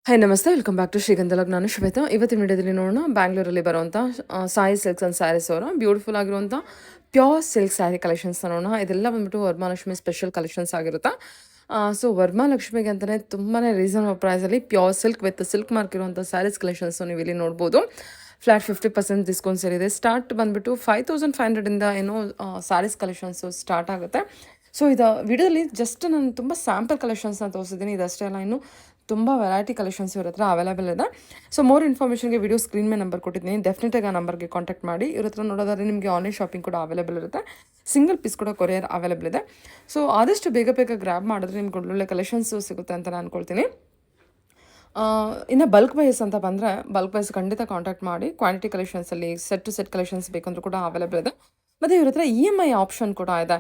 Hi ನಮಸ್ತೆ, welcome back to ಶ್ರೀಗಂಧಲಗ್. ನಾನು ಶ್ವೇತಾ. ಇವತ್ತಿನ ವಿಡಿಯೋದಲ್ಲಿ ನೋಡೋಣ ಬ್ಯಾಂಗ್ಳೂರಲ್ಲಿ ಬರುವಂಥ ಸಾಯಿ ಸಿಲ್ಕ್ಸ್ ಆ್ಯಂಡ್ ಸ್ಯಾರೀಸ್ ಅವರ ಬ್ಯೂಟಿಫುಲ್ ಆಗಿರುವಂಥ ಪ್ಯೂರ್ ಸಿಲ್ಕ್ ಸ್ಯಾರಿ ಕಲೆಕ್ಷನ್ಸ್ ನೋಡೋಣ. ಇದೆಲ್ಲ ಬಂದ್ಬಿಟ್ಟು ವರಮಹಾಲಕ್ಷ್ಮಿ ಸ್ಪೆಷಲ್ ಕಲೆಕ್ಷನ್ಸ್ ಆಗಿರುತ್ತೆ. ಸೊ ವರಮಹಾಲಕ್ಷ್ಮಿಗೆ ಅಂತಲೇ ತುಂಬಾ ರೀಸನಬಲ್ ಪ್ರೈಸಲ್ಲಿ pure silk with silk mark ಇರುವಂಥ ಸ್ಯಾರೀಸ್ ಕಲೆಕ್ಷನ್ಸ್ ನೀವು ಇಲ್ಲಿ ನೋಡ್ಬೋದು. ಫ್ಲಾಟ್ 50% ಡಿಸ್ಕೌಂಟ್ ಸೇರಿದೆ. ಸ್ಟಾರ್ಟ್ ಬಂದುಬಿಟ್ಟು 5500ಇಂದ ಏನೋ ಸ್ಯಾರೀಸ್ ಕಲೆಕ್ಷನ್ಸು ಸ್ಟಾರ್ಟ್ ಆಗುತ್ತೆ. ಸೊ ಇದು ವಿಡಿಯೋದಲ್ಲಿ ಜಸ್ಟ್ ನಾನು ತುಂಬ ಸ್ಯಾಂಪಲ್ ಕಲೆಕ್ಷನ್ಸ್ನ ತೋರಿಸಿದ್ದೀನಿ. ಇದಷ್ಟೇ ಅಲ್ಲ, ಇನ್ನು ತುಂಬ ವೆರೈಟಿ ಕಲೆಕ್ಷನ್ಸ್ ಇವ್ರ ಹತ್ರ ಅವೈಲೇಬಲ್ ಇದೆ. ಸೊ ಮೋರ್ ಇನ್ಫಾರ್ಮೇಷನ್ಗೆ ವಿಡಿಯೋ ಸ್ಕ್ರೀನ್ ಮೇಲೆ ನಂಬರ್ ಕೊಟ್ಟಿದ್ದೀನಿ. ಡೆಫಿನೆಟಾಗಿ ಆ ನಂಬರ್ಗೆ ಕಾಂಟ್ಯಾಕ್ಟ್ ಮಾಡಿ. ಇವ್ರ ಹತ್ರ ನೋಡೋದಾದ್ರೆ ನಿಮಗೆ ಆನ್ಲೈನ್ ಶಾಪಿಂಗ್ ಕೂಡ ಅವೈಲೇಬಲ್ ಇರುತ್ತೆ. ಸಿಂಗಲ್ ಪೀಸ್ ಕೂಡ ಕೊರಿಯರ್ ಅವೈಲೇಬಲ್ ಇದೆ. ಸೊ ಆದಷ್ಟು ಬೇಗ ಗ್ರ್ಯಾಬ್ ಮಾಡಿದ್ರೆ ನಿಮ್ಗೆ ಒಳ್ಳೊಳ್ಳೆ ಕಲೆಕ್ಷನ್ಸು ಸಿಗುತ್ತೆ ಅಂತ ನಾನು ಅಂದ್ಕೊಳ್ತೀನಿ. ಇನ್ನು ಬಲ್ಕ್ ವೈಸ್ ಅಂತ ಬಂದರೆ ಬಲ್ಕ್ ವೈಸ್ ಖಂಡಿತ ಕಾಂಟ್ಯಾಕ್ಟ್ ಮಾಡಿ. ಕ್ವಾಂಟಿಟಿ ಕಲೆಕ್ಷನ್ಸಲ್ಲಿ ಸೆಟ್ ಟು ಸೆಟ್ ಕಲೆಕ್ಷನ್ಸ್ ಬೇಕಂದ್ರೂ ಕೂಡ ಅವೈಲೇಬಲ್ ಇದೆ. ಮತ್ತು ಇವ್ರ ಹತ್ರ EMI ಆಪ್ಷನ್ ಕೂಡ ಇದೆ.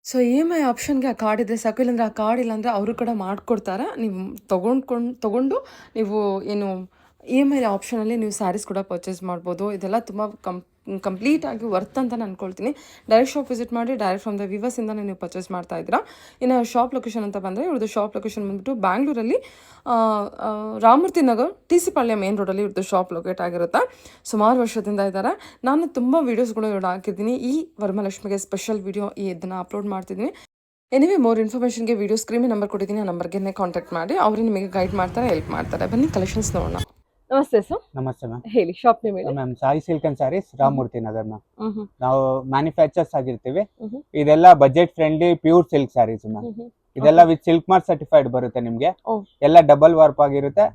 ಸೊ EMI ಆಪ್ಷನ್ಗೆ ಆ ಕಾರ್ಡ್ ಇದ್ದರೆ ಸಾಕು, ಇಲ್ಲಾಂದರೆ ಆ ಕಾರ್ಡ್ ಇಲ್ಲಾಂದರೆ ಅವರು ಕೂಡ ಮಾಡಿಕೊಡ್ತಾರೆ. ನೀವು ತೊಗೊಂಡು ನೀವು ಏನು EMI ಆಪ್ಷನಲ್ಲಿ ನೀವು ಸ್ಯಾರೀಸ್ ಕೂಡ ಪರ್ಚೇಸ್ ಮಾಡ್ಬೋದು. ಇದೆಲ್ಲ ತುಂಬ ಕಂಪ್ಲೀಟಾಗಿ ವರ್ತ್ ಅಂತ ನಾನು ಅಂದ್ಕೊಳ್ತೀನಿ. ಡೈರೆಕ್ಟ್ ಶಾಪ್ ವಿಸಿಟ್ ಮಾಡಿ, ಡೈರೆಕ್ಟ್ ಫ್ರಮ್ ದ ವಿವರ್ಸಿಂದನೇ ನೀವು ಪರ್ಚೇಸ್ ಮಾಡ್ತಾ ಇದ್ದೀರಾ. ಇನ್ನು ಶಾಪ್ ಲೊಕೇಶನ್ ಅಂತ ಬಂದರೆ ಇವ್ರದ್ದು ಶಾಪ್ ಲೊಕೇಶನ್ ಬಂದ್ಬಿಟ್ಟು ಬ್ಯಾಂಗ್ಳೂರಲ್ಲಿ ರಾಮಮೂರ್ತಿ ನಗರ್ TC ಪಾಳ್ಯ ಮೇನ್ ರೋಡಲ್ಲಿ ಇವ್ರದ್ದು ಶಾಪ್ ಲೊಕೇಟ್ ಆಗಿರುತ್ತೆ. ಸುಮಾರು ವರ್ಷದಿಂದ ಇದ್ದಾರೆ. ನಾನು ತುಂಬ ವೀಡಿಯೋಸ್ಗಳು ಇವ್ರು ಹಾಕಿದ್ದೀನಿ. ಈ ವರಮಹಾಲಕ್ಷ್ಮಿಗೆ ಸ್ಪೆಷಲ್ ವೀಡಿಯೋ ಇದನ್ನು ಅಪ್ಲೋಡ್ ಮಾಡ್ತಿದ್ದೀನಿ. ಎನಿವೆ ಮೋರ್ ಇನ್ಫಾರ್ಮೇಷನ್ಗೆ ವಿಡಿಯೋ ಸ್ಕ್ರೀನ್ ನಂಬರ್ ಕೊಟ್ಟಿದ್ದೀನಿ. ಆ ನಂಬರ್ಗೆ ಕಾಂಟ್ಯಾಕ್ಟ್ ಮಾಡಿ. ಅವರು ನಿಮಗೆ ಗೈಡ್ ಮಾಡ್ತಾರೆ, ಹೆಲ್ಪ್ ಮಾಡ್ತಾರೆ. ಬನ್ನಿ ಕಲೆಕ್ಷನ್ಸ್ ನೋಡೋಣ. ನಮಸ್ತೆ ಸರ್. ನಮಸ್ತೆ ಮ್ಯಾಮ್. ಹೇಳಿ, ಶಾಪ್ ನೇಮ್ ಹೇಳಿ. Ma'am Sai silk and saris, Ramamurthy Nagar ma'am. ನಾವು ಮ್ಯಾನುಫ್ಯಾಕ್ಚರ್ಸ್ ಆಗಿರ್ತೀವಿ. ಮ್ಹೂ. ಇದೆಲ್ಲ budget friendly pure silk saris ma'am. ಇದೆಲ್ಲ ವಿತ್ ಸಿಲ್ಕ್ ಮಾರ್ಕ್ ಸರ್ಟಿಫೈಡ್ ಬರುತ್ತೆ ನಿಮ್ಗೆ. ಓ. ಎಲ್ಲ ಡಬಲ್ ವಾರ್ಪ್ ಆಗಿರುತ್ತೆ.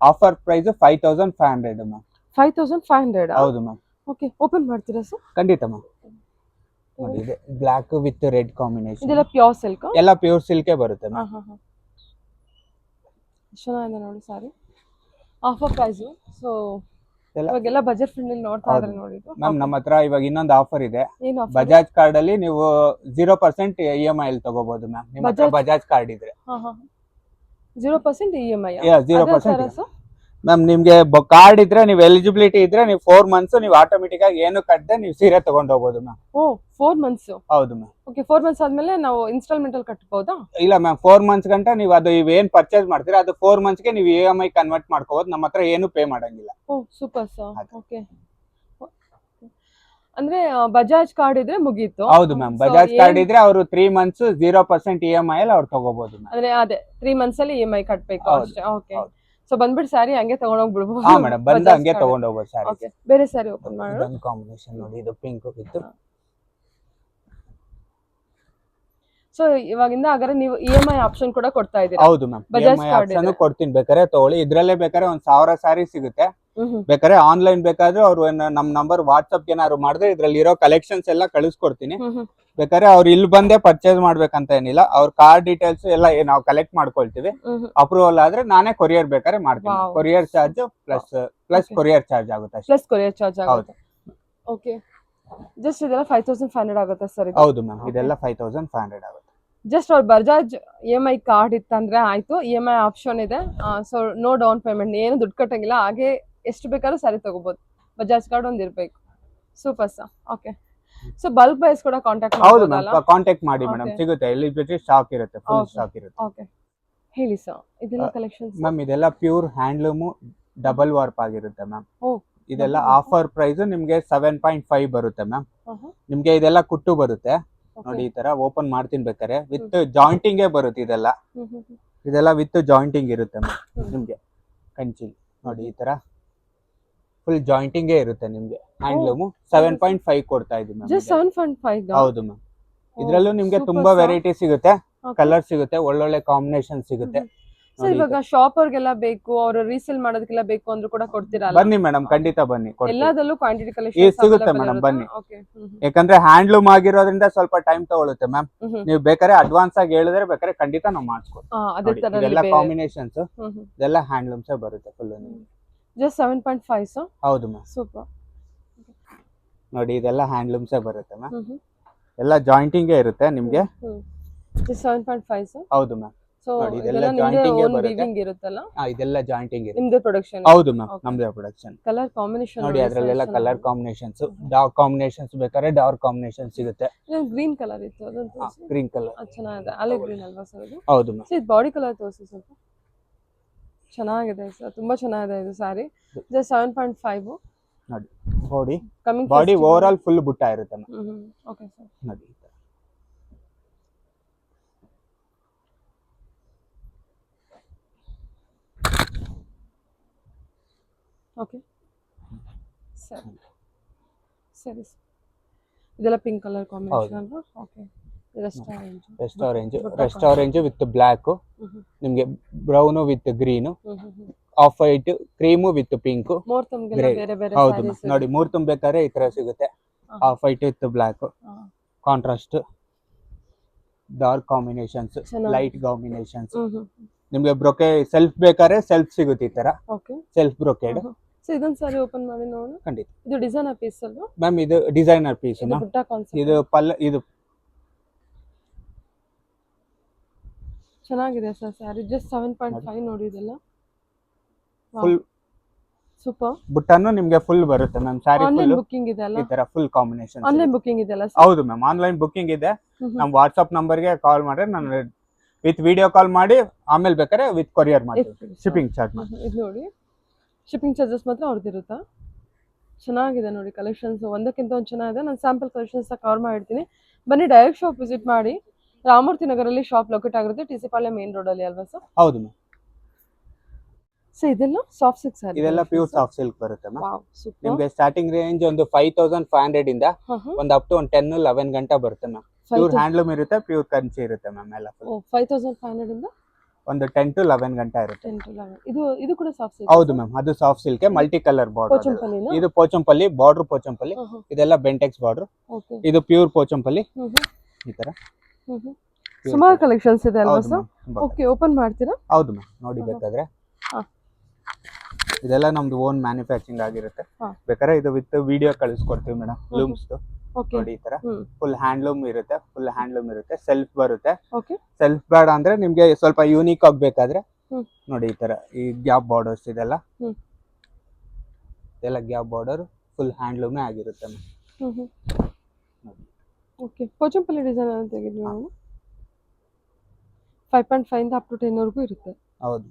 Offer price 5500 ma'am. 5500. ಹೌದು ಮ್ಯಾಮ್. ಓಕೆ, ಓಪನ್ ಮಾಡ್ತೀರಾ ಸರ್? ಖಂಡಿತ ಮ್ಯಾಮ್. ನೋಡಿ, ಇದೆ ಬ್ಲಾಕ್ ವಿತ್ ರೆಡ್ ಕಾಂಬಿನೇಷನ್. ಇದೆಲ್ಲ ಪ್ಯೂರ್ ಸಿಲ್ಕ್. ಎಲ್ಲ ಪ್ಯೂರ್ ಸಿಲ್ಕೇ ಬರುತ್ತೆ ಮ್ಯಾಮ್. ಚೆನ್ನಾಗಿದೆ ನೋಡಿ ಸಾರಿ. Offer price. ಸೊ ಎಲ್ಲ ಇವಾಗೆಲ್ಲ ಬಜೆಟ್ ಫ್ರೆಂಡ್ಲಿ ನೋಡ್ತಾ ಇದ್ರೆ ನೋಡಿ. ಮ್ಯಾಮ್, ನಮ್ಮ ಹತ್ರ ಇವಾಗ ಇನ್ನೊಂದು ಆಫರ್ ಇದೆ. ಏನು ಆಫರ್? ಬಜಾಜ್ ಕಾರ್ಡ್ ಅಲ್ಲಿ ನೀವು 0% EMI ಅಲ್ಲಿ ತಗೋಬಹುದು ಮ್ಯಾಮ್. ನಿಮ್ಮ ಹತ್ರ ಬಜಾಜ್ ಕಾರ್ಡ್ ಇದ್ರೆ 0% EMI. 0%. ಮ್ಯಾಮ್, ನಿಮ್ಗೆ ಕಾರ್ಡ್ ಇದ್ರೆ, ನೀವು ಎಲಿಜಿಬಿಲಿಟಿ ಇದ್ರೆ, ನೀವು 4 months ನೀವು ಆಟೋಮೆಟಿಕ್ ಆಗಿ ಏನು ಕಟ್ಟದೆ ನೀವು ಸೀರೆ ತಗೊಂಡು ಹೋಗ್ಬೋದು ಮ್ಯಾಮ್. ಓ, 4 months. ಹೌದು ಮ್ಯಾಮ್. ಓಕೆ, 4 months ಆದ್ಮೇಲೆ ನಾವು ಇನ್ಸ್ಟಾಲ್ಮೆಂಟ್ ಅಲ್ಲಿ ಕಟ್ಟಬಹುದಾ? ಇಲ್ಲ ಮ್ಯಾಮ್, 4 months ಗಂಟ ನೀವು ಅದು ಏನ್ ಪರ್ಚೇಸ್ ಮಾಡ್ತೀರಾ ಅದು 4 months ಗೆ ನೀವು EMI ಕನ್ವರ್ಟ್ ಮಾಡ್ಕೋಬಹುದು. ನಮ್ಮ ಹತ್ರ ಏನು ಪೇ ಮಾಡಂಗಿಲ್ಲ. ಓ, ಸೂಪರ್ ಸರ್. ಓಕೆ, ಅಂದ್ರೆ ಬಜಾಜ್ ಕಾರ್ಡ್ ಇದ್ರೆ ಮುಗೀತು. ಹೌದು ಮ್ಯಾಮ್, ಬಜಾಜ್ ಕಾರ್ಡ್ ಇದ್ರೆ ಅವರು 3 months 0% EMI ಅಲ್ಲಿ ಅವ್ರು ತಗೋಬಹುದು ಮ್ಯಾಮ್. ಅಂದ್ರೆ ಅದೇ 3 months ಅಲ್ಲಿ EMI ಕಟ್ಟಬೇಕು ಅಷ್ಟೇ. ಓಕೆ, ಸೊ ಬಂದ್ಬಿಟ್ಟು ಸ್ಯಾರಿ ಹಂಗೆ ತಗೊಂಡೋಗಿ ಬಿಡಬಹುದು. ಹಾ ಮೇಡಮ್, ಬಂದು ಹಂಗೆ ತಗೊಂಡು ಹೋಗ್ಬೋದು ಸ್ಯಾರಿ. ಓಕೆ, ಬೇರೆ ಸ್ಯಾರಿ ಓಪನ್ ಮಾಡೋಣ. ಒಂದು ಕಾಂಬಿನೇಷನ್ ನೋಡಿ, ಇದು ಪಿಂಕ್ ವಿತ್. ಸೊ ಇವಾಗಿಂದ ಹಾಗಾದ್ರೆ ನೀವು EMI ಆಪ್ಷನ್ ಕೂಡ ಕೊಡ್ತಾ ಇದ್ದೀರಾ? ಹೌದು ma'am, Bajaj EMI card option ಕೊಡ್ತೀನಿ. ಬೇಕಾದ್ರೆ ತಗೊಳ್ಳಿ. ಇದ್ರಲ್ಲೇ ಬೇಕಾದ್ರೆ 1000 ಸ್ಯಾರಿ ಸಿಗುತ್ತೆ. ಬೇಕಾದ್ರೆ ಆನ್ಲೈನ್ ಬೇಕಾದ್ರೆ ಅವ್ರು ನಮ್ ನಂಬರ್ ವಾಟ್ಸ್ಆಪ್ ಏನಾದ್ರು ಮಾಡಿದ್ರೆ ಇದ್ರಲ್ಲಿ ಇರೋ ಕಲೆಕ್ಷನ್ಸ್ ಎಲ್ಲ ಕಳಿಸ್ಕೊಡ್ತೀನಿ. ಬೇಕಾದ್ರೆ ಅವ್ರು ಇಲ್ಲಿ ಬಂದೇ ಪರ್ಚೇಸ್ ಮಾಡ್ಬೇಕಂತ ಏನಿಲ್ಲ. ಅವ್ರ ಕಾರ್ಡ್ ಡೀಟೇಲ್ಸ್ ಎಲ್ಲ ನಾವು ಕಲೆಕ್ಟ್ ಮಾಡ್ಕೊಳ್ತೀವಿ. ಅಪ್ರೂವಲ್ ಆದ್ರೆ ನಾನೇ ಕೊರಿಯರ್ ಬೇಕಾದ್ರೆ ಮಾಡ್ತೀನಿ. Wow. Courier charge plus courier charge ಆಗುತ್ತೆ ಅಷ್ಟೇ. ಪ್ಲಸ್ ಕೊರಿಯರ್ ಚಾರ್ಜ್ ಆಗುತ್ತೆ. ಓಕೆ, ಜಸ್ಟ್ ಇದೆಲ್ಲ 5500 ಆಗುತ್ತೆ ಸರ್. ಹೌದು ಮ್ಯಾಮ್, ಇದೆಲ್ಲ 5500 ಆಗುತ್ತೆ. ಜಸ್ಟ್ ಅವ್ರ ಬಜಾಜ್ EMI ಕಾರ್ಡ್ ಇತ್ತಂದ್ರೆ ಆಯ್ತು. EMI ಆಪ್ಷನ್ ಇದೆ. ಸೊ ನೋ ಡೌನ್ ಪೇಮೆಂಟ್, ಏನು ದುಡ್ಡು ಕಟ್ಟಂಗಿಲ್ಲ. ಹಾಗೆ ಎಷ್ಟು ಬೇಕಾದ್ರೂ ಸ್ಯಾರಿ ತಗೋಬಹುದು. ಬಜಾಜ್ ಕಾರ್ಡ್ ಒಂದ್ ಇರ್ಬೇಕು. Super sir. Okay, so bulk wise ಕೂಡ ಕಾಂಟ್ಯಾಕ್ಟ್ ಹೌದು ಮಾಡಬಹುದಲ್ಲ? ಮ್ಯಾಮ್, ಕಾಂಟ್ಯಾಕ್ಟ್ ಮಾಡಿ ಮೇಡಮ್. Okay. ಸಿಗುತ್ತೆ. ಎಲಿಜಿಬಿಲಿಟಿ ಸ್ಟಾಕ್ ಇರುತ್ತೆ, ಫುಲ್ Okay. ಸ್ಟಾಕ್ ಇರುತ್ತೆ. ಓಕೆ, ಹೇಳಿ ಸರ್. ಇದೆಲ್ಲ ಕಲೆಕ್ಷನ್ಸ್ ಮ್ಯಾಮ್, ಇದೆಲ್ಲ ಪ್ಯೂರ್ ಹ್ಯಾಂಡ್ಲೂಮ್ ಡಬಲ್ ವಾರ್ಪ್ ಆಗಿರುತ್ತೆ ಮ್ಯಾಮ್. ಓ, ಇದೆಲ್ಲ double warp. ಆಫರ್ ಪ್ರೈಸ್ ನಿಮ್ಗೆ 7.5 ಬರುತ್ತೆ ಮ್ಯಾಮ್. ನಿಮ್ಗೆ ಇದೆಲ್ಲ ಕುಟ್ಟು ಬರುತ್ತೆ ನೋಡಿ. ಈ ತರ ಓಪನ್ ಮಾಡ್ತೀನಿ ಬೇಕಾರೆ. ವಿತ್ ಜಾಯಿಂಟಿಂಗ್ ಬರುತ್ತೆ ಇದೆಲ್ಲ. ಇದೆಲ್ಲ ವಿತ್ ಜಾಯಿಂಟಿಂಗ್ ಇರುತ್ತೆ ಮ್ಯಾಮ್. ನಿಮ್ಗೆ ಕಂಚಿ ನೋಡಿ, ಈ ತರ ಫುಲ್ ಜಾಯಿಂಟಿಂಗ್ ಇರುತ್ತೆ ನಿಮ್ಗೆ. ಹ್ಯಾಂಡ್ಲೂಮ್ 7.5 ಕೊಡ್ತಾ ಇದೀವಿ ಮ್ಯಾಮ್. ಜಸ್ಟ್ 7.5. ಹೌದು ಮ್ಯಾಮ್. ಇದ್ರಲ್ಲೂ ನಿಮ್ಗೆ ತುಂಬಾ ವೆರೈಟಿ ಸಿಗುತ್ತೆ, ಕಲರ್ ಸಿಗುತ್ತೆ, ಒಳ್ಳೊಳ್ಳೆ ಕಾಂಬಿನೇಷನ್ ಸಿಗುತ್ತೆ. ಸೊ ಇವಾಗ ಶಾಪರ್ಗೆಲ್ಲ ಬೇಕು, ಅವರು ರೀಸೇಲ್ ಮಾಡೋದಕ್ಕೆಲ್ಲ ಬೇಕು ಅಂದ್ರೂ ಕೂಡ ಕೊಡ್ತೀರಾ? ಬನ್ನಿ ಮೇಡಮ್, ಖಂಡಿತ ಬನ್ನಿ. ಎಲ್ಲದಲ್ಲೂ ಕ್ವಾಂಟಿಟಿ ಕಲೆಕ್ಷನ್ ಸಿಗುತ್ತೆ ಮೇಡಮ್, ಬನ್ನಿ. ಓಕೆ, ಯಾಕಂದ್ರೆ ಹ್ಯಾಂಡ್ಲೂಮ್ ಆಗಿರೋದ್ರಿಂದ ಸ್ವಲ್ಪ ಟೈಮ್ ತಗೊಳುತ್ತೆ ಮ್ಯಾಮ್. ನೀವು ಬೇಕಾದ್ರೆ ಅಡ್ವಾನ್ಸ್ ಆಗಿ ಹೇಳಿದ್ರೆ ಬೇಕಾದ್ರೆ ಖಂಡಿತ ನಾವು ಮಾಡಿಸ್ಕೊಡ್ತೀವಿ. ಅದೇ ತರ ಇದೆಲ್ಲ ಕಾಂಬಿನೇಷನ್ಸ್, ಇದೆಲ್ಲ ಹ್ಯಾಂಡ್ಲೂಮ್ಸ್ ಬರುತ್ತೆ ಫುಲ್. ಜಸ್ಟ್ 7.5. ಸೊ ಹೌದು ಮ್ಯಾಮ್. ಸೂಪರ್. ನೋಡಿ, ಇದೆಲ್ಲ ಹ್ಯಾಂಡ್ಲೂಮ್ಸ್ ಬರುತ್ತೆ ಮ್ಯಾಮ್. ಎಲ್ಲ ಜಾಯಿಂಟಿಂಗ್ ಇರುತ್ತೆ ನಿಮ್ಗೆ. ಜಸ್ಟ್ 7.5. ಸೊ ಹೌದು ಮ್ಯಾಮ್. ಸೊ ನೋಡಿ, ಇದೆಲ್ಲ ಇದೆಲ್ಲ ನಿಮ್ದೇ jointing ಓನ್ ಬರುತ್ತೆ. ವೀವಿಂಗ್ ಇರುತ್ತಲ್ಲ? ಇದೆಲ್ಲ ಜಾಯಿಂಟಿಂಗ್ ಇರುತ್ತೆ. ನಿಮ್ದೇ ಪ್ರೊಡಕ್ಷನ್? ಹೌದು ಮ್ಯಾಮ್, Okay. ನಮ್ದೇ ಪ್ರೊಡಕ್ಷನ್. ಕಲರ್ ಕಾಂಬಿನೇಷನ್ ನೋಡಿ, ಅದ್ರಲ್ಲೆಲ್ಲ ಕಲರ್ ಕಾಂಬಿನೇಷನ್ಸ್, ಡಾರ್ಕ್ ಕಾಂಬಿನೇಷನ್ಸ್ ಬೇಕಾದ್ರೆ ಡಾರ್ಕ್ ಕಾಂಬಿನೇಷನ್ ಸಿಗುತ್ತೆ. ಗ್ರೀನ್ ಕಲರ್ ಇತ್ತು, ಅದನ್ನ ತೋರಿಸಿ. Green colour. ಅದು ಚೆನ್ನಾಗಿದೆ. ಅಲೆ ಗ್ರೀನ್ ಅಲ್ವಾ ಸರ್ ಅದು? ಹೌದು ಮ್ಯಾಮ್. ಸೊ ಇದು ಬಾಡಿ ಕಲರ್ ತೋರಿಸಿ ಸ್ವಲ್ಪ. ಚೆನ್ನಾಗಿದೆ ಸರ್, ತುಂಬಾ ಚೆನ್ನಾಗಿದೆ ಇದು ಸ್ಯಾರಿ. ಜಸ್ಟ್ 7.5 ನೋಡಿ body coming body over all full ಬುಟ್ಟ ಇರುತ್ತೆ ಮ್ಯಾಮ್. Okay sir. ನೋಡಿ ಓಕೆ ಸರಿ ಸರಿ ಸರ್. ಇದೆಲ್ಲ ಪಿಂಕ್ ಕಲರ್ ಕಾಂಬಿನೇಷನ್ ಅಲ್ವಾ? Okay. Rest orange with black, ನಿಮ್ಗೆ brown with green, off white, cream with pink. ಬೇರೆ ಬೇರೆ ಹೌದು ಮ್ಯಾಮ್. ನೋಡಿ ಮೂರ್ ತುಂಬಬೇಕಾದ್ರೆ ಈ ತರ ಸಿಗುತ್ತೆ. Off white with black, contrast, dark combinations, light combinations. ನಿಮ್ಗೆ ಬ್ರೊಕೆ ಸೆಲ್ಫ್ ಬೇಕಾದ್ರೆ ಸೆಲ್ಫ್ ಸಿಗುತ್ತೆ ಈ ತರ. Self brocade. ಸೊ ಇದೊಂದು ಸಾರಿ ಓಪನ್ ಮಾಡಿ ನೋಡೋಣ. ಖಂಡಿತ. ಇದು ಡಿಸೈನರ್ ಪೀಸ್ ಅಲ್ವಾ ಮ್ಯಾಮ್? ಇದು ಡಿಸೈನರ್ ಪೀಸ್ ಮ್ಯಾಮ್. ಇದು ಇದು ಚೆನ್ನಾಗಿದೆ ಸರ್ ಸ್ಯಾರಿ. ಜಸ್ಟ್ 7.5 ನೋಡಿ. ಇದೆಲ್ಲ ಫುಲ್ ಸೂಪರ್. ಬುಟ್ಟನ್ನು ನಿಮ್ಗೆ ಫುಲ್ ಬರುತ್ತೆ ಮ್ಯಾಮ್. ಸ್ಯಾರಿ ಆನ್ಲೈನ್ ಬುಕಿಂಗ್ ಇದೆ ಅಲ್ಲ? ಈ ತರ ಫುಲ್ ಕಾಂಬಿನೇಷನ್. ಆನ್ಲೈನ್ ಬುಕಿಂಗ್ ಇದೆ ಅಲ್ಲ? ಹೌದು ಮ್ಯಾಮ್, ಆನ್ಲೈನ್ ಬುಕಿಂಗ್ ಇದೆ. ನಮ್ಮ ವಾಟ್ಸ್ಆಪ್ ನಂಬರ್ಗೆ ಕಾಲ್ ಮಾಡ್ರೆ ನಾನು ವಿತ್ ವಿಡಿಯೋ ಕಾಲ್ ಮಾಡಿ ಆಮೇಲೆ ಬೇಕಾದ್ರೆ ವಿತ್ ಕೊರಿಯರ್ ಮಾಡ್ತೀನಿ. ಶಿಪ್ಪಿಂಗ್ ಚಾರ್ಜ್ ಮಾಡಿ. ಇದು ನೋಡಿ, ಶಿಪ್ಪಿಂಗ್ ಚಾರ್ಜಸ್ ಮಾತ್ರ ಅವ್ರದ್ದಿರುತ್ತಾ? ಚೆನ್ನಾಗಿದೆ ನೋಡಿ ಕಲೆಕ್ಷನ್ಸ್, ಒಂದಕ್ಕಿಂತ ಒಂದು ಚೆನ್ನಾಗಿದೆ. ನಾನು ಸ್ಯಾಂಪಲ್ ಕಲೆಕ್ಷನ್ಸ್ ಕವರ್ ಮಾಡಿರ್ತೀನಿ. ಬನ್ನಿ ಡೈರೆಕ್ಟ್ ಶಾಪ್ ವಿಸಿಟ್ ಮಾಡಿ. ರಾಮೂರ್ತಿ ನಗರಲ್ಲಿ ಶಾಪ್ ಲೊಕೇಟ್ ಆಗಿರುತ್ತೆ, ಟಿ ಸಿ ಪಾಳ್ಯ ಮೇನ್ ರೋಡ್ ಅಲ್ಲಿ ಅಲ್ವಾ ಸರ್? ಹೌದು ಮ್ಯಾಮ್. ಸೊ ಇದೆಲ್ಲ ಸಾಫ್ಟ್ ಸಿಲ್ಕ್ ಸ್ಯಾರಿ. ಇದೆಲ್ಲ ಪ್ಯೂರ್ ಸಾಫ್ಟ್ ಸಿಲ್ಕ್ ಬರುತ್ತೆ ಮ್ಯಾಮ್. Wow super. ನಿಮ್ಗೆ ಸ್ಟಾರ್ಟಿಂಗ್ ರೇಂಜ್ ಒಂದು 5500 ಇಂದ ಒಂದು ಅಪ್ ಟು ಒಂದು 10-11 ಗಂಟೆ ಬರುತ್ತೆ ಮ್ಯಾಮ್. ಪ್ಯೂರ್ ಹ್ಯಾಂಡ್ಲೂಮ್ ಇರುತ್ತೆ, ಪ್ಯೂರ್ ಕಂಚಿ ಇರುತ್ತೆ ಮ್ಯಾಮ್. ಎಲ್ಲ 5500 ಇಂದ ಒಂದು 10-11 ಗಂಟೆ ಇರುತ್ತೆ. 10 to 11. ಇದು ಕೂಡ ಸಾಫ್ಟ್ ಸಿಲ್ಕ್? ಹೌದು ಮ್ಯಾಮ್, ಅದು soft silk multi colour border. ಪೋಚಂಪಲ್ಲಿನಾ? ಇದು ಪೋಚಂಪಲ್ಲಿ ಬಾರ್ಡರ್, ಪೋಚಂಪಲ್ಲಿ. ಇದೆಲ್ಲ ಬೆಂಟೆಕ್ಸ್ ಬಾರ್ಡರ್. ಓಕೆ. ಇದು ಪ್ಯೂರ್ ಪೋಚಂಪಲ್ಲಿ. ಈ ತರ ಸುಮಾರು ಕಲೆಕ್ಷನ್ಸ್ ಇದೆ ಅಲ್ವಾ ಸರ್? ಓಕೆ, ಓಪನ್ ಮಾಡ್ತೀರಾ? ಹೌದು ಮ್ಯಾಮ್, ನೋಡಿ ಬೇಕಾದ್ರೆ. ಇದೆಲ್ಲ ನಮ್ದು ಓನ್ ಮ್ಯಾನುಫ್ಯಾಕ್ಚರಿಂಗ್ ಆಗಿರುತ್ತೆ. ಬೇಕಾದ್ರೆ ಇದು ವಿತ್ ವಿಡಿಯೋ ಕಳಿಸ್ಕೊಡ್ತೀವಿ ಮೇಡಮ್. ಲೂಮ್ಸ್ ನೋಡಿ ಈ ತರ ಫುಲ್ ಹ್ಯಾಂಡ್ಲೂಮ್ ಇರುತ್ತೆ, ಫುಲ್ ಹ್ಯಾಂಡ್ಲೂಮ್ ಇರುತ್ತೆ. ಸೆಲ್ಫ್ ಬರುತ್ತೆ. ಸೆಲ್ಫ್ ಬೇಡ ಅಂದ್ರೆ ನಿಮ್ಗೆ ಸ್ವಲ್ಪ ಯೂನಿಕ್ ಆಗ್ಬೇಕಾದ್ರೆ ನೋಡಿ ಈ ತರ ಈ ಗ್ಯಾಪ್ ಬಾರ್ಡರ್ಸ್ ಇದೆಲ್ಲ ಗ್ಯಾಪ್ ಬಾರ್ಡರ್ ಫುಲ್ ಹ್ಯಾಂಡ್ಲೂಮೇ ಆಗಿರುತ್ತೆ ಮ್ಯಾಮ್. ಓಕೆ, ಪೋಚಂಪಲ್ಲಿ ಡಿಸೈನ್ ಅಂತ ತೆಗೆದು ನಾವು 5.5 ಇಂದ ಅಪ್ ಟು 10 ವರೆಗೂ ಇರುತ್ತೆ. ಹೌದು.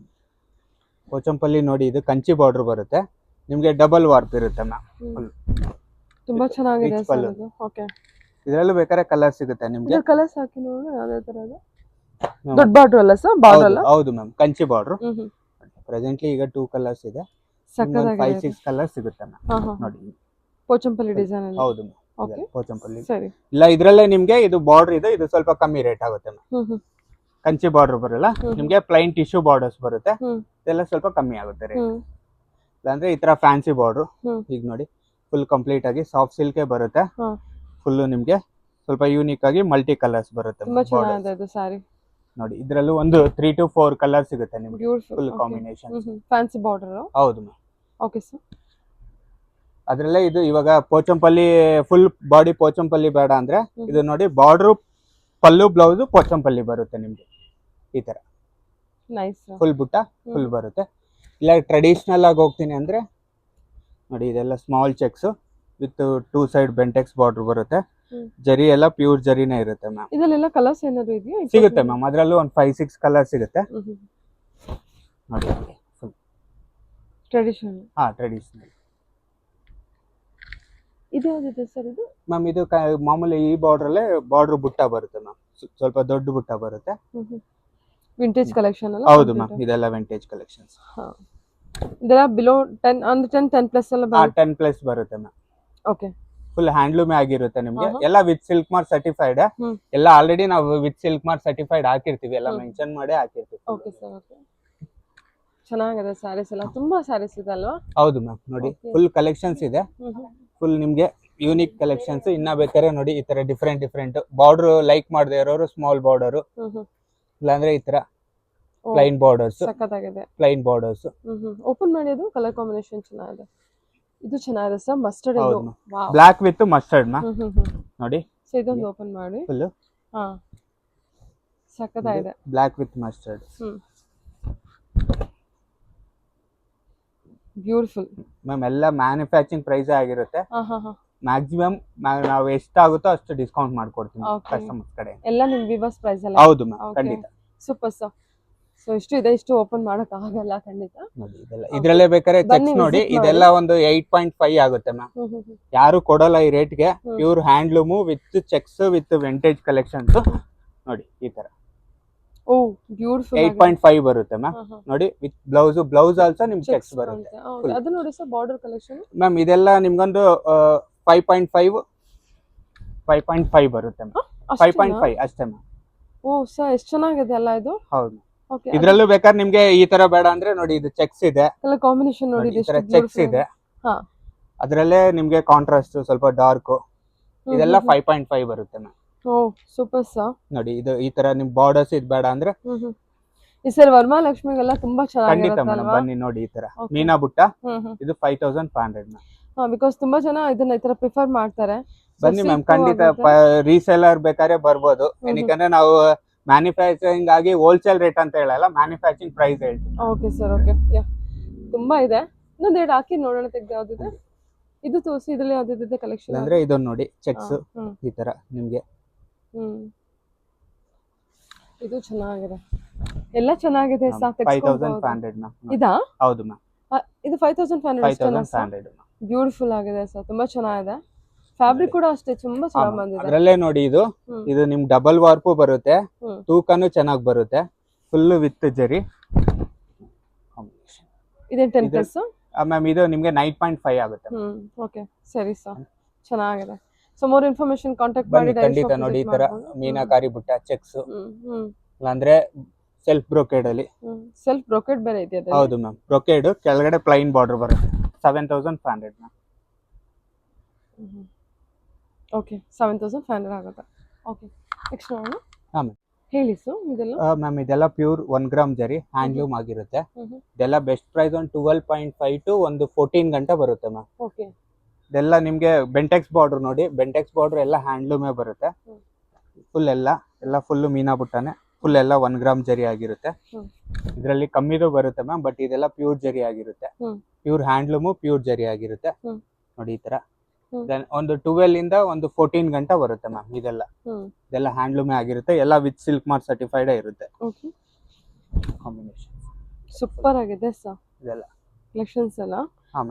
ಪೋಚಂಪಲ್ಲಿ ನೋಡಿ ಇದು ಕಂಚಿ ಬಾರ್ಡರ್ ಬರುತ್ತೆ, ನಿಮ್ಗೆ ಡಬಲ್ ವಾರ್ಪ್ ಇರುತ್ತೆ ಮ್ಯಾಮ್. ತುಂಬಾ ಚೆನ್ನಾಗಿದೆ ಸರ್ ಇದು. ಓಕೆ. ಇದರಲ್ಲೂ ಬೇಕಾದ್ರೆ ಕಲರ್ ಸಿಗುತ್ತೆ ನಿಮ್ಗೆ. ಇದು ಕಲರ್ಸ್ ಹಾಕಿ ನೋಡೋಣ ಯಾವ ತರ ಇದೆ. ದೊಡ್ಡ ಬಾರ್ಡರ್ ಅಲ್ಲ ಸರ್? ಬಾರ್ಡರ್ ಅಲ್ಲ? ಹೌದು ಮ್ಯಾಮ್, ಕಂಚಿ ಬಾರ್ಡರ್. ಪ್ರೆಸೆಂಟ್ಲಿ ಈಗ 2 ಕಲರ್ಸ್ ಇದೆ. ಸಕ್ಕತ್ತಾಗಿದೆ. 5-6 ಕಲರ್ಸ್ ಸಿಗುತ್ತೆ ಮ್ಯಾಮ್. ನೋಡಿ ಪೋಚಂಪಲ್ಲಿ ಡಿಸೈನ್ ಅಲ್ಲಿ. ಹೌದು ಮ್ಯಾಮ್. ಓಕೆ, ಪೋಚಂಪಲ್ಲಿ. ಸರಿ. ಇಲ್ಲ ಇದ್ರಲ್ಲೇ ನಿಮ್ಗೆ ಇದು ಬಾರ್ಡರ್ ಇದೆ, ಇದು ಸ್ವಲ್ಪ ಕಮ್ಮಿ ರೇಟ್ ಆಗುತ್ತೆ ಮ್ಯಾಮ್. ಕಂಚಿ ಬಾರ್ಡರ್ ಬರಲ್ಲ ನಿಮ್ಗೆ, ಪ್ಲೈನ್ ಟಿಶ್ಯೂ ಬಾರ್ಡರ್ಸ್ ಬರುತ್ತೆ. ಇದೆಲ್ಲ ಸ್ವಲ್ಪ ಕಮ್ಮಿ ಆಗುತ್ತೆ ರೇಟ್. ಇಲ್ಲಾಂದ್ರೆ ಈ ತರ ಫ್ಯಾನ್ಸಿ ಬಾರ್ಡರ್. ಈಗ ನೋಡಿ ಫುಲ್ ಕಂಪ್ಲೀಟ್ ಆಗಿ ಸಾಫ್ಟ್ ಸಿಲ್ಕ್ ಬರುತ್ತೆ. ಫುಲ್ ನಿಮ್ಗೆ ಸ್ವಲ್ಪ ಯೂನಿಕ್ ಆಗಿ ಮಲ್ಟಿ ಕಲರ್ಸ್ ಬರುತ್ತೆ. ತುಂಬಾ ಚೆನ್ನಾಗಿದೆ ಇದು ಸಾರಿ. ನೋಡಿ ಇದ್ರಲ್ಲೂ ಒಂದು 3 to 4 ಕಲರ್ ಸಿಗುತ್ತೆ ನಿಮ್ಗೆ. Full combination. Fancy border. ಹೌದು ಮ್ಯಾಮ್. Okay sir. ಅದ್ರಲ್ಲೇ ಇದು ಇವಾಗ ಪೋಚಂಪಲ್ಲಿ ಫುಲ್ ಬಾಡಿ ಪೋಚಂಪಲ್ಲಿ ಬೇಡ ಅಂದ್ರೆ ಇದು ನೋಡಿ ಬಾರ್ಡರ್, ಪಲ್ಲು, ಬ್ಲೌಸ್ ಪೋಚಂಪಲ್ಲಿ ಬರುತ್ತೆ ನಿಮ್ಗೆ ಈ ತರ. ನೈಸ್. ಫುಲ್ ಬುಟ್ಟ ಫುಲ್ ಬರುತ್ತೆ. ಇಲ್ಲ ಟ್ರೆಡಿಷನಲ್ ಆಗಿ ಹೋಗ್ತೀನಿ ಅಂದ್ರೆ ನೋಡಿ ಇದೆಲ್ಲ small cheques with 2 side Bentex border ಬರುತ್ತೆ. ಜರಿ ಎಲ್ಲ ಪ್ಯೂರ್ ಜರಿನೇ ಇರುತ್ತೆ ಮ್ಯಾಮ್. ಇದೆಲ್ಲ ಕಲರ್ಸ್ ಏನಾದ್ರು ಇದೆಯಾ? ಸಿಗುತ್ತೆ ಮ್ಯಾಮ್, ಅದರಲ್ಲೂ ಒಂದು 5-6 ಕಲರ್ ಸಿಗುತ್ತೆ ನೋಡಿ. Full traditional. ಟ್ರೆಡಿಷನಲ್. ಇದು ಯಾವ್ದಿದೆ ಸರ್ ಇದು? ಮ್ಯಾಮ್ ಇದು ಮಾಮೂಲಿ ಈ ಬಾರ್ಡರಲ್ಲೇ ಬಾರ್ಡರ್ ಬುಟ್ಟ ಬರುತ್ತೆ ಮ್ಯಾಮ್, ಸ್ವಲ್ಪ ದೊಡ್ಡ ಬುಟ್ಟ ಬರುತ್ತೆ. ವಿಂಟೇಜ್ ಕಲೆಕ್ಷನ್ ಅಲ್ಲ? ಹೌದು ಮ್ಯಾಮ್, ಇದೆಲ್ಲ ವಿಂಟೇಜ್ ಕಲೆಕ್ಷನ್ಸ್. ಇದೆಲ್ಲ ಬಿಲೋ 10 ಅಂದ್ರೆ 10 ಪ್ಲಸ್ ಎಲ್ಲ ಬರುತ್ತೆ? 10 ಪ್ಲಸ್ ಬರುತ್ತೆ ಮ್ಯಾಮ್. ಓಕೆ. ಫುಲ್ ಹ್ಯಾಂಡ್ಲೂಮೇ ಆಗಿರುತ್ತೆ ನಿಮ್ಗೆ. ಎಲ್ಲ ವಿತ್ ಸಿಲ್ಕ್ ಮಾರ್ಕ್ ಸರ್ಟಿಫೈಡ್. ಎಲ್ಲ ಆಲ್ರೆಡಿ ನಾವು ವಿತ್ ಸಿಲ್ಕ್ ಮಾರ್ಕ್ ಸರ್ಟಿಫೈಡ್ ಹಾಕಿರ್ತೀವಿ, ಎಲ್ಲ ಮೆನ್ಷನ್ ಮಾಡಿ ಹಾಕಿರ್ತೀವಿ. Okay sir. ಓಕೆ, ಚೆನ್ನಾಗಿದೆ ಸ್ಯಾರೀಸ್ ಎಲ್ಲ. ತುಂಬಾ ಸ್ಯಾರೀಸ್ ಇದೆ ಅಲ್ವಾ? ಹೌದು ಮ್ಯಾಮ್. ನೋಡಿ ಫುಲ್ ಕಲೆಕ್ಷನ್ಸ್ ಇದೆ. ಫುಲ್ ನಿಮ್ಗೆ ಯೂನಿಕ್ ಕಲೆಕ್ಷನ್ಸ್. ಇನ್ನ ಬೇಕಾದ್ರೆ ನೋಡಿ ಈ ತರ ಡಿಫ್ರೆಂಟ್ ಬಾರ್ಡರ್ ಲೈಕ್ ಮಾಡದೆ ಇರೋರು ಸ್ಮಾಲ್ ಬಾರ್ಡರ್, ಇಲ್ಲಾಂದ್ರೆ ಈ ತರ ಪ್ಲೈನ್ ಬಾರ್ಡರ್ಸ್. ಸಕ್ಕತ್ತಾಗಿದೆ ಪ್ಲೈನ್ ಬಾರ್ಡರ್ಸ್. ಓಪನ್ ಮಾಡಿ. ಅದು ಕಲರ್ ಕಾಂಬಿನೇಷನ್ ಚೆನ್ನಾಗಿದೆ. ಇದು ಚೆನ್ನಾಗಿದೆ sir, mustard. Block with mustard ma'am. ನೋಡಿ ಸೊ ಇದೊಂದು ಓಪನ್ ಮಾಡಿ. ಫುಲ್ ಸಕ್ಕತ್ತಾಗಿದೆ. Block with mustard. Beautiful ma'am. ಎಲ್ಲ ಮ್ಯಾನುಫ್ಯಾಕ್ಚರಿಂಗ್ ಪ್ರೈಸ್ ಆಗಿರುತ್ತೆ. ಮ್ಯಾಕ್ಸಿಮಮ್ ನಾವು ಎಷ್ಟಾಗುತ್ತೋ ಅಷ್ಟು ಡಿಸ್ಕೌಂಟ್ ಮಾಡ್ಕೊಡ್ತೀನಿ ಕಸ್ಟಮರ್ಸ್ ಕಡೆ. ಎಲ್ಲ ನಿಮ್ ವಿವರ್ಸ್ ಪ್ರೈಸ್ ಅಲ್ಲ? ಹೌದು ಮ್ಯಾಮ್, ಖಂಡಿತ. Super sir. ಸೊ ಇಷ್ಟು ಇದೆ, ಇಷ್ಟು ಓಪನ್ ಮಾಡಕ್ ಆಗಲ್ಲ ಖಂಡಿತ. ನೋಡಿ ಇದೆಲ್ಲ ಇದ್ರಲ್ಲೇ ಬೇಕಾದ್ರೆ ಬನ್ನಿ ಚೆಕ್ಸ್ ನೋಡಿ, visit ಮಾಡಿ. ಇದೆಲ್ಲ ಒಂದು 8.5 ಆಗುತ್ತೆ ಮ್ಯಾಮ್. ಯಾರು ಕೊಡಲ್ಲ ಈ ರೇಟ್ಗೆ. Pure handloom with checks with vintage collections. ನೋಡಿ ಈ ತರ ಓ ಬ್ಯೂಟಿಫುಲ್ 8.5 ಬರುತ್ತೆ ಮ್ಯಾಮ್. ನೋಡಿ ವಿತ್ ಬ್ಲೌಸ್ ಆಲ್ಸೋ ನಿಮ್ಗೆ ಚೆಕ್ಸ್ ಬರುತ್ತೆ. ಅದು ನೋಡಿ ಸರ್ ಬಾರ್ಡರ್ ಕಲೆಕ್ಷನ್ ಮ್ಯಾಮ್ ಇದೆಲ್ಲ ನಿಮ್ಗೊಂದು 5.5 ಬರುತ್ತೆ ಮ್ಯಾಮ್. 5.5 ಅಷ್ಟೇ ಮ್ಯಾಮ್. ಓ ಸರ್ ಎಷ್ಟು ಚೆನ್ನಾಗಿದೆ ಅಲ್ಲ ಇದು. ಹೌದು. ಇದ್ರಲ್ಲೂ ಬೇಕಾದ್ರೆ ನಿಮ್ಗೆ ಈ ತರ ಬೇಡ ಅಂದ್ರೆ ನೋಡಿ ಇದು ಚೆಕ್ಸ್ ಇದೆ, ಕಲರ್ ಕಾಂಬಿನೇಷನ್ ನೋಡಿ ಈ ತರ ಚೆಕ್ಸ್ ಇದೆ. ಅದ್ರಲ್ಲೇ ನಿಮ್ಗೆ ಕಾಂಟ್ರಾಸ್ಟ್ ಸ್ವಲ್ಪ ಡಾರ್ಕ್. ಇದೆಲ್ಲ 5.5 ಬರುತ್ತೆ ಮ್ಯಾಮ್. ಓ ಸೂಪರ್ ಸರ್. ನೋಡಿ ಇದು ಈ ತರ ನಿಮ್ ಬಾರ್ಡರ್ಸ್ ಇದ್ ಬೇಡ ಅಂದ್ರೆ ಈ ಸರ್ ವರಮಹಾಲಕ್ಷ್ಮಿಗೆಲ್ಲ ತುಂಬಾ ಖಂಡಿತ ಚೆನ್ನಾಗಿರುತ್ತೆ ಮೇಡಮ್. ಅಲ್ವಾ. ಬನ್ನಿ ನೋಡಿ ಈ ತರ ಮೀನಾ ಬುಟ್ಟ. ಇದು 5500 ಮ್ಯಾಮ್. ಬಿಕಾಸ್ ತುಂಬಾ ಜನ ಇದನ್ನ ಈ ತರ ಪ್ರಿಫರ್ ಮಾಡ್ತಾರೆ. ಬನ್ನಿ ಮ್ಯಾಮ್, ಖಂಡಿತ ರೀಸೆಲ್ಲರ್ ಬೇಕಾದ್ರೆ ಬರ್ಬೋದು. ಏನಕ್ಕಂದ್ರೆ ನಾವು ಮ್ಯಾನುಫ್ಯಾಕ್ಚರಿಂಗ್ ಆಗಿ ಹೋಲ್ಸೇಲ್ ರೇಟ್ ಅಂತ ಹೇಳಲ್ಲ, ಮ್ಯಾನುಫ್ಯಾಕ್ಚರಿಂಗ್ ಪ್ರೈಸ್ ಹೇಳ್ತೀವಿ. Okay sir, okay. ತುಂಬಾ ಇದೆ. ಇನ್ನೊಂದೆರಡು ಹಾಕಿ ನೋಡೋಣ, ತೆಗ್ದು ಯಾವ್ದಿದೆ ಇದು ತೋರಿಸಿ. ಇದ್ರಲ್ಲಿ ಯಾವ್ದಿದೆ ಕಲೆಕ್ಷನ್ ಅಂದ್ರೆ ಇದನ್ನ ನೋಡಿ ಚೆಕ್ಸ್ ಈ ತರ ನಿಮ್ಗೆ. ಇದು ಚೆನ್ನಾಗಿದೆ, ಎಲ್ಲ ಚೆನ್ನಾಗಿದೆ. 5500 ಮ್ಯಾಮ್. ಇದಾ? ಹೌದು ಮ್ಯಾಮ್. ಇದು 5500 ಬ್ಯೂಟಿಫುಲ್ ಆಗಿದೆ ಸರ್, ತುಂಬಾ ಚೆನ್ನಾಗಿದೆ. ಫ್ಯಾಬ್ರಿಕ್ ಕೂಡ ಅಷ್ಟೇ ತುಂಬಾ ಚೆನ್ನಾಗಿ ಬಂದಿದೆ. ಅದ್ರಲ್ಲೇ ನೋಡಿ ಇದು ನಿಮ್ ಡಬಲ್ ವಾರ್ಪು ಬರುತ್ತೆ, ತೂಕನು ಚೆನ್ನಾಗಿ ಬರುತ್ತೆ, ಫುಲ್ ವಿತ್ ಜರಿ. ಇದೇನ್ 10+? ಮ್ಯಾಮ್ ಇದು ನಿಮ್ಗೆ 9.5 ಆಗುತ್ತೆ. ಓಕೆ ಸರಿ ಸರ್, ಚೆನ್ನಾಗಿದೆ. ಸೊ ಮೋರ್ ಇನ್ಫಾರ್ಮೇಶನ್ ಕಾಂಟ್ಯಾಕ್ಟ್ ಮಾಡಿ. ಖಂಡಿತ ನೋಡಿ ಈ ತರ ಮೀನಾಕಾರಿ ಬುಟ್ಟ ಚೆಕ್ಸ್, ಅಂದ್ರೆ ಸೆಲ್ಫ್ ಬ್ರೋಕೆಡ್ ಅಲ್ಲಿ. ಸೆಲ್ಫ್ ಬ್ರೋಕೆಡ್ ಬೇರೆ ಇದೆಯಾ? ಹೌದು ಮ್ಯಾಮ್, ಬ್ರೋಕೆಡ್ ಕೆಳಗಡೆ ಪ್ಲೈನ್ ಬಾರ್ಡರ್ ಬರುತ್ತೆ. 7500 ಮ್ಯಾಮ್. ಓಕೆ 7500 ಆಗುತ್ತೆ. ಓಕೆ ನೆಕ್ಸ್ಟ್ ನೋಡೋಣ. ಹಾ ಮ್ಯಾಮ್ ಹೇಳಿ ಸರ್. ಇದೆಲ್ಲ ಮ್ಯಾಮ್ ಇದೆಲ್ಲ ಪ್ಯೂರ್ 1 ಗ್ರಾಮ್ ಜರಿ ಹ್ಯಾಂಡ್ಲೂಮ್ ಆಗಿರುತ್ತೆ. ಇದೆಲ್ಲ ಬೆಸ್ಟ್ ಪ್ರೈಸ್ ಒಂದು 12.5 ಟು ಒಂದು 14 ಗಂಟೆ ಬರುತ್ತೆ ಮ್ಯಾಮ್. ಓಕೆ. ಇದೆಲ್ಲ ನಿಮ್ಗೆ ಬೆಂಟೆಕ್ಸ್ ಬಾರ್ಡರ್ ನೋಡಿ, ಬೆಂಟೆಕ್ಸ್ ಬಾರ್ಡರ್ ಎಲ್ಲ ಹ್ಯಾಂಡ್ಲೂಮೇ ಬರುತ್ತೆ. ಫುಲ್ ಎಲ್ಲ ಫುಲ್ ಮೀನಾ ಬುಟ್ಟನೆ, ಫುಲ್ ಎಲ್ಲ 1 ಗ್ರಾಮ್ ಜರಿ ಆಗಿರುತ್ತೆ. ಇದರಲ್ಲಿ ಕಮ್ಮಿದು ಬರುತ್ತೆ ಮ್ಯಾಮ್, ಬಟ್ ಇದೆಲ್ಲ ಪ್ಯೂರ್ ಜರಿ ಆಗಿರುತ್ತೆ. ಪ್ಯೂರ್ ಹ್ಯಾಂಡ್ಲೂಮು ಪ್ಯೂರ್ ಜರಿ ಆಗಿರುತ್ತೆ. ನೋಡಿ ಈ ತರ ಒಂದು 12 ಇಂದ ಒಂದು 14 ಗಂಟೆ ಬರುತ್ತೆ ಮ್ಯಾಮ್. ಇದೆಲ್ಲ ಹ್ಯಾಂಡ್ಲೂಮೇ ಆಗಿರುತ್ತೆ, ಎಲ್ಲ ವಿತ್ ಸಿಲ್ಕ್ ಮಾರ್ಕ್ ಸರ್ಟಿಫೈಡ್ ಇರುತ್ತೆ. ಕಾಂಬಿನೇಷನ್ ಸೂಪರ್ ಆಗಿದೆ ಸರ್. ಇದೆಲ್ಲ ಕಲೆಕ್ಷನ್ಸ್ ಎಲ್ಲ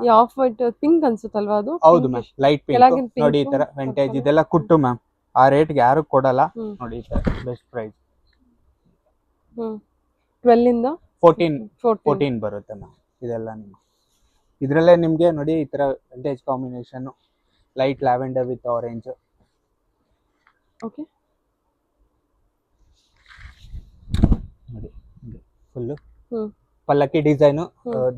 ಈ ಆಫ್ ವೈಟ್ ಪಿಂಕ್ ಅನ್ಸುತ್ತಲ್ವಾ ಅದು? ಹೌದು ಮ್ಯಾಮ್, ಲೈಟ್ ಪಿಂಕ್. ನೋಡಿ ಈ ತರ ವಿಂಟೇಜ್. ಇದೆಲ್ಲ ಕುಟ್ಟು ಮ್ಯಾಮ್, ಆ ರೇಟ್ಗೆ ಯಾರು ಕೊಡಲ್ಲ. ನೋಡಿ ಈ ತರ ಬೆಸ್ಟ್ ಪ್ರೈಸ್. 12 ಇಂದ 14 ಬರುತ್ತೆ ಮ್ಯಾಮ್. ಇದೆಲ್ಲ ನಿಮ್ಗೆ ಇದ್ರಲ್ಲೇ ನಿಮ್ಗೆ ನೋಡಿ ಈ ತರ vintage combination, light lavender with orange. Okay. ನೋಡಿ ಫುಲ್ ಪಲ್ಲಕ್ಕಿ ಡಿಸೈನ್.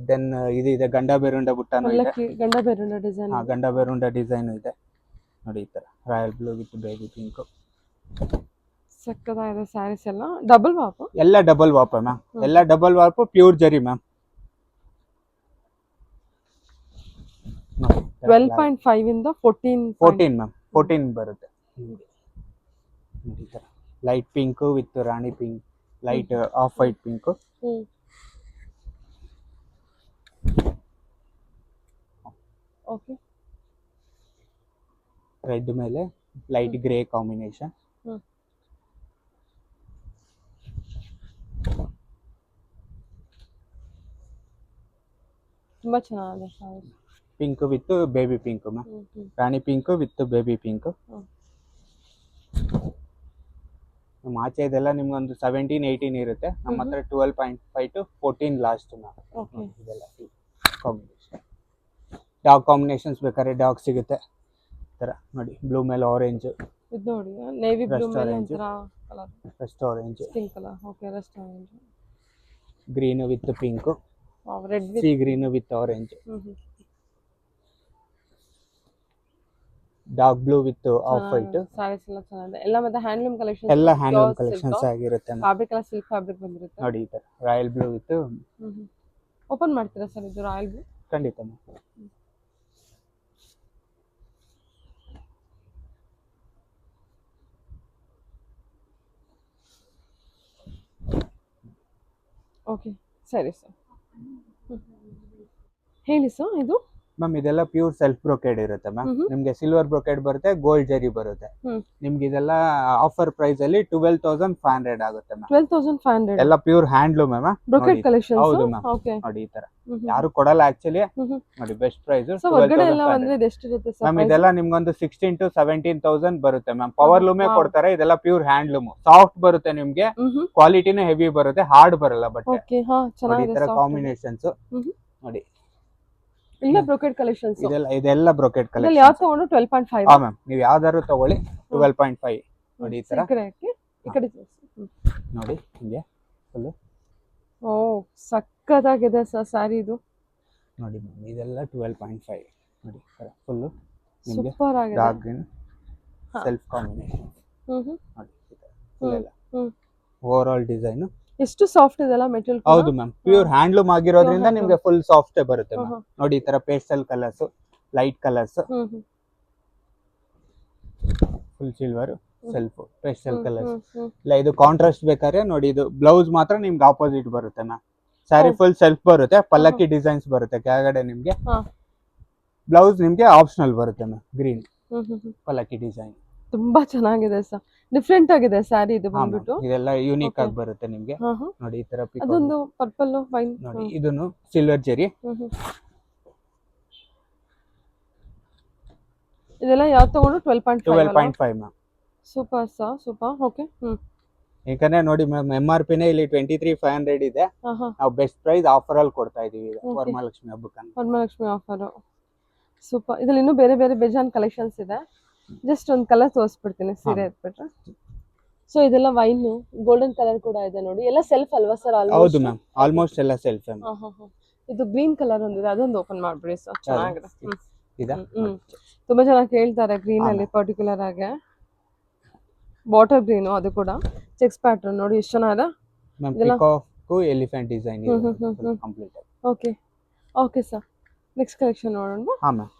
ದೆನ್ ಇದು ಇದೆ ಗಂಡ ಬೇರುಂಡ ಬುಟ್ಟನು ಇದೆ. ಗಂಡ ಬೇರುಂಡ ಡಿಸೈನ್. ಗಂಡ ಬೇರುಂಡ ಡಿಸೈನ್ ಇದೆ. ನೋಡಿ ಈ ತರ royal blue with baby pink. ಸಕ್ಕತ್ತಾಗಿದೆ ಸ್ಯಾರೀಸ್ ಎಲ್ಲ. Double warp? ಎಲ್ಲ ಡಬಲ್ ವಾಪ್ ಮ್ಯಾಮ್, ಎಲ್ಲ double warp pure zari ma'am. 12.5 ಇಂದ 14 ಮ್ಯಾಮ್. 14 ಬರುತ್ತೆ. ಈ ತರ light pink with rani pink, light off white pink. Okay. Red ಮೇಲೆ ಲೈಟ್ ಗ್ರೇ ಕಾಂಬಿನೇಷನ್. ತುಂಬಾ ಚೆನ್ನಾಗಿದೆ sarees. Pink with baby pink ma'am. Rani pink with baby pink. ನಮ್ಮ ಆಚೆ ಇದೆಲ್ಲ ನಿಮ್ಗೆ ಒಂದು 17-18 ಇರುತ್ತೆ. ನಮ್ಮ ಹತ್ರ 12.5 ಟು 14 ಲಾಸ್ಟ್ ಮ್ಯಾಮ್. ಇದೆಲ್ಲ ಕಾಂಬಿನೇಷನ್. ಡಾರ್ಕ್ ಕಾಂಬಿನೇಷನ್ಸ್ ಬೇಕಾದ್ರೆ ಡಾರ್ಕ್ ಸಿಗುತ್ತೆ. ತರ ನೋಡಿ, ಬ್ಲೂ ಮೇಲೆ ಆರೆಂಜ್. ಇದು ನೋಡಿ ನೇವಿ ಬ್ಲೂ ಮೇಲೆ ಒಂತರ colour, rust orange, pink colour. Okay, rust orange. Green with pink. Red with sea green with orange. Dark blue with off white. Sarees ಎಲ್ಲ ಚೆನ್ನಾಗಿದೆ. ಎಲ್ಲ ಮತ್ತೆ ಹ್ಯಾಂಡ್ಲೂಮ್ ಕಲೆಕ್ಷನ್, ಎಲ್ಲ ಹ್ಯಾಂಡ್ಲೂಮ್ ಕಲೆಕ್ಷನ್ಸ್ ಆಗಿರುತ್ತೆ. ಫ್ಯಾಬ್ರಿಕ್ ಎಲ್ಲ ಸಿಲ್ಕ್ ಫ್ಯಾಬ್ರಿಕ್ ಬಂದಿರುತ್ತೆ. ನೋಡಿ ಈ ತರ ರಾಯಲ್ ಬ್ಲೂ ವಿತ್. ಓಪನ್ ಮಾಡ್ತೀರಾ ಸರ್ ಇದು ರಾಯಲ್ ಬ್ಲೂ? ಖಂಡಿತ. ಓಕೆ ಸರಿ ಸರ್. ಹೇಳಿ ಸರ್. ಇದು ಮ್ಯಾಮ್ ಇದೆಲ್ಲ ಪ್ಯೂರ್ ಸೆಲ್ಫ್ ಬ್ರೊಕೇಡ್ ಇರುತ್ತೆ ಮ್ಯಾಮ್. ನಿಮ್ಗೆ ಸಿಲ್ವರ್ ಬ್ರೊಕೇಡ್ ಬರುತ್ತೆ, ಗೋಲ್ಡ್ ಜರಿ ಬರುತ್ತೆ. ನಿಮ್ಗೆ ಇದೆಲ್ಲ ಆಫರ್ ಪ್ರೈಸ್ ಅಲ್ಲಿ 12,500 ಆಗುತ್ತೆ ಮ್ಯಾಮ್. 12,500 ಎಲ್ಲ pure handloom ma'am. Brocade collections. ಹೌದು ಮ್ಯಾಮ್. ಓಕೆ. ನೋಡಿ ಈ ತರ ಯಾರು ಕೊಡಲ್ಲ ಆಕ್ಚುಲಿ. ನೋಡಿ ಬೆಸ್ಟ್ ಪ್ರೈಸ್. ಸೊ ಹೊರಗಡೆ ಎಲ್ಲ ಅಂದ್ರೆ ಇದು ಎಷ್ಟಿರುತ್ತೆ ಸರ್? ಮ್ಯಾಮ್ ಇದೆಲ್ಲ ನಿಮ್ಗೊಂದು 16 to 17,000 ಬರುತ್ತೆ ಮ್ಯಾಮ್. ಪವರ್ ಲೂಮೇ ಕೊಡ್ತಾರೆ. ಇದೆಲ್ಲ ಪ್ಯೂರ್ ಹ್ಯಾಂಡ್ಲೂಮ್, ಸಾಫ್ಟ್ ಬರುತ್ತೆ ನಿಮ್ಗೆ, ಕ್ವಾಲಿಟಿನೂ ಹೆವಿ ಬರುತ್ತೆ, ಹಾರ್ಡ್ ಬರಲ್ಲ ಬಟ್ಟೆ. ಓಕೆ. ಹಾ, ನೋಡಿ ಈ ಚೆನ್ನಾಗಿದೆ. ತರ ಕಾಂಬಿನೇಷನ್ಸ್ ನೋಡಿ. ಇಲ್ಲ ಬ್ರೊಕೆಟ್ ಕಲೆಕ್ಷನ್ಸ್. ಇದೆಲ್ಲ ಬ್ರೊಕೆಟ್ ಇಲ್ಲಿ ಕಲೆಕ್ಷನ್. ಯಾವ ತಗೊಂಡು 12.5. ಹಾ ಮ್ಯಾಮ್, ನೀವು ಯಾವ್ದಾದ್ರು ತಗೊಳ್ಳಿ 12.5. ನೋಡಿ ಈ ತರ ಈ ಕಡೆ ನೋಡಿ ಹಿಂಗೆ ಫುಲ್. ಓ ಸಕ್ಕತ್ತಾಗಿದೆ ಸರ್ ಸ್ಯಾರಿ ಇದು. ನೋಡಿ ಮ್ಯಾಮ್ ಇದೆಲ್ಲ 12.5. ನೋಡಿ ಫುಲ್ ನಿಮಗೆ ಸೂಪರ್ ಆಗಿದೆ. Dark green self combination. ನೋಡಿ ಫುಲ್ ಎಲ್ಲ ಓವರ್ ಆಲ್ ಡಿಸೈನ್. ಎಷ್ಟು ಸಾಫ್ಟ್ ಇದೆಲ್ಲ ಮೆಟೀರಿಯಲ್. ಹೌದು ಮ್ಯಾಮ್, ಪ್ಯೂರ್ ಹ್ಯಾಂಡ್ಲೂಮ್ ಆಗಿರೋದ್ರಿಂದ ನಿಮ್ಗೆ ಫುಲ್ ಸಾಫ್ಟ್ ಬರುತ್ತೆ ಮ್ಯಾಮ್. ನೋಡಿ ಈ ತರ pastel colours, light colours, full silver, self pastel colours. ಇಲ್ಲ ಇದು ಕಾಂಟ್ರಾಸ್ಟ್ ಬೇಕಾದ್ರೆ ನೋಡಿ, ಇದು ಬ್ಲೌಸ್ ಮಾತ್ರ ನಿಮ್ಗೆ ಆಪೋಸಿಟ್ ಬರುತ್ತೆ ಮ್ಯಾಮ್. ಸ್ಯಾರಿ ಫುಲ್ ಸೆಲ್ಫ್ ಬರುತ್ತೆ, ಪಲ್ಲಕ್ಕಿ ಡಿಸೈನ್ಸ್ ಬರುತ್ತೆ ಕೆಳಗಡೆ ನಿಮ್ಗೆ. ಬ್ಲೌಸ್ ನಿಮ್ಗೆ ಆಪ್ಷನಲ್ ಬರುತ್ತೆ ಮ್ಯಾಮ್, ಗ್ರೀನ್ ಪಲ್ಲಕ್ಕಿ ಡಿಸೈನ್. ತುಂಬಾ ಚೆನ್ನಾಗಿದೆ ಸರ್, ಡಿಫ್ರೆಂಟ್ ಆಗಿದೆ ಸ್ಯಾರಿ ಇದು ಬಂದ್ಬಿಟ್ಟು. ಇದೆಲ್ಲ ಯೂನಿಕ್ ಆಗಿ ಬರುತ್ತೆ ನಿಮ್ಗೆ. ನೋಡಿ ಈ ತರ ಅದೊಂದು ಪರ್ಪಲ್ ವೈನ್. ನೋಡಿ ಇದನ್ನು ಸಿಲ್ವರ್ ಜೆರಿ. ಇದೆಲ್ಲ ಯಾವ ತಗೊಂಡು 12.5 ma'am. Super sir, super. Okay. ಯಾಕಂದ್ರೆ ನೋಡಿ ಮ್ಯಾಮ್, MRP ನೇ ಇಲ್ಲಿ 23,500 ಇದೆ. ನಾವು ಬೆಸ್ಟ್ ಪ್ರೈಸ್ ಆಫರ್ ಅಲ್ಲಿ ಕೊಡ್ತಾ ಇದೀವಿ ವರಮಹಾಲಕ್ಷ್ಮಿ ಹಬ್ಬಕ್ಕೆ. Varamahalakshmi offer super. ಇದ್ರಲ್ಲಿ ಇನ್ನೂ ಬೇರೆ ಬೇರೆ ಬೇಜಾನ್ ಕಲೆಕ್ಷನ್ಸ್ ಇದೆ. ಜಸ್ಟ್ ಒಂದು ಕಲರ್ ತೋರಿಸ್ಬಿಡ್ತೀನಿ ಸೀರೆ ಎತ್ಬಿಟ್ರೆ. ಸೊ ಇದೆಲ್ಲ ವೈನ್ ಗೋಲ್ಡನ್ ಕಲರ್ ಕೂಡ ಇದೆ ನೋಡಿ. ಎಲ್ಲ ಸೆಲ್ಫ್ ಅಲ್ವಾ ಸರ್? ಹೌದು ಮ್ಯಾಮ್, ಆಲ್ಮೋಸ್ಟ್ ಎಲ್ಲ ಸೆಲ್ಫ್. ಇದು ಗ್ರೀನ್ ಕಲರ್ ಒಂದಿದೆ, ಅದೊಂದು ಓಪನ್ ಮಾಡ್ಬಿಡಿ ಸರ್, ಚೆನ್ನಾಗಿದೆ. ಇದೆ. ತುಂಬಾ ಜನ ಕೇಳ್ತಾರೆ ಗ್ರೀನ್ ಅಲ್ಲಿ ಪರ್ಟಿಕ್ಯುಲರ್ ಆಗಿ. ವಾಟರ್ ಗ್ರೀನ್, ಅದು ಕೂಡ ಚೆಕ್ಸ್ ಪ್ಯಾಟರ್ನ್ ನೋಡಿ ಎಷ್ಟು ಚೆನ್ನಾಗಿದೆ. ಮ್ಯಾಮ್ ಪಿಕಾಕ್ ಎಲಿಫೆಂಟ್ ಡಿಸೈನ್ ಇದೆ complete. Okay. Okay sir, next collection ನೋಡೋಣ. ಹಾ ಮ್ಯಾಮ್.